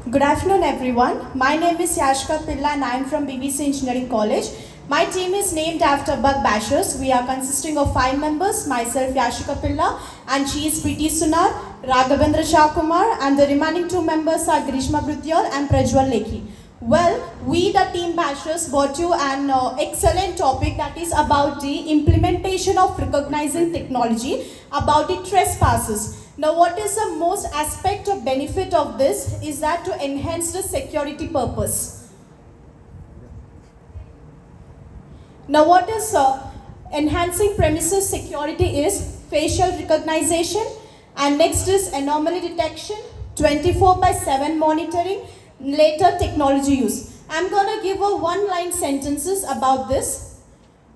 Good afternoon, everyone. My name is Yashka Pilla and I am from BBC Engineering College. My team is named after Bug Bashers. We are consisting of 5 members, myself Yashika Pilla and she is Preeti Sunar, Raghavendra Shakumar, and the remaining 2 members are Grishma Brutyal and Prajwal Lekhi. Well, we the team bashers brought you an excellent topic that is about the implementation of recognizing technology, about the trespasses. Now, what is the most aspect of benefit of this is that to enhance the security purpose. Now, what is enhancing premises security is facial recognition, and next is anomaly detection, 24/7 monitoring, later technology use. I'm gonna give a one-line sentences about this.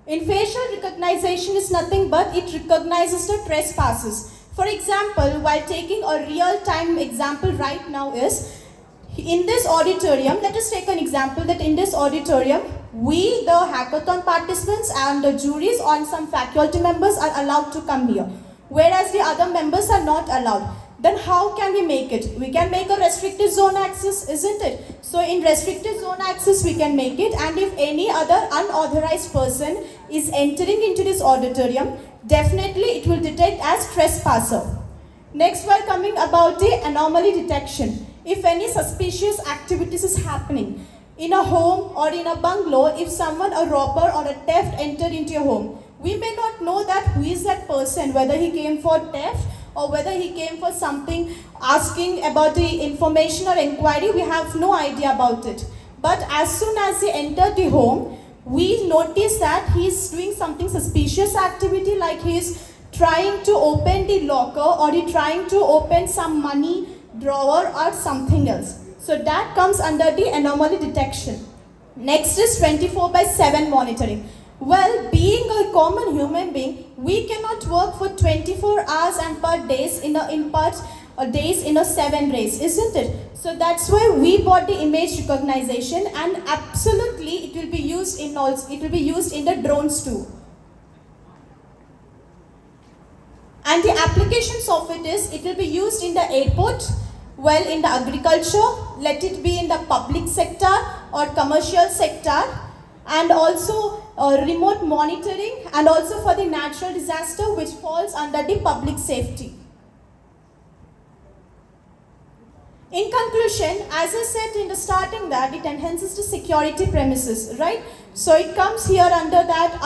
In facial recognition is nothing but it recognizes the trespasses. For example, while taking a real-time example right now is, in this auditorium, let us take an example that in this auditorium, we, the hackathon participants and the juries and some faculty members are allowed to come here, whereas the other members are not allowed. Then how can we make it? We can make a restricted zone access, isn't it? So in restricted zone access, we can make it, and if any other unauthorized person is entering into this auditorium, definitely it will detect as trespasser. Next, we're coming about the anomaly detection. If any suspicious activities is happening in a home or in a bungalow, if someone, a robber or a theft entered into your home, we may not know that who is that person, whether he came for theft or whether he came for something, asking about the information or inquiry, we have no idea about it. But as soon as he entered the home, we notice that he is doing something suspicious activity, like he is trying to open the locker or he trying to open some money drawer or something else. So that comes under the anomaly detection. Next is 24/7 monitoring. Well, being a common human being, we cannot work for 24 hours and per days in a 7 days, isn't it? So that's why we bought the image recognition, and absolutely it will be used in the drones too. And the applications of it will be used in the airport, well, in the agriculture, let it be in the public sector or commercial sector, and also remote monitoring, and also for the natural disaster, which falls under the public safety. In conclusion, as I said in the starting, that it enhances the security premises, right? So it comes here under that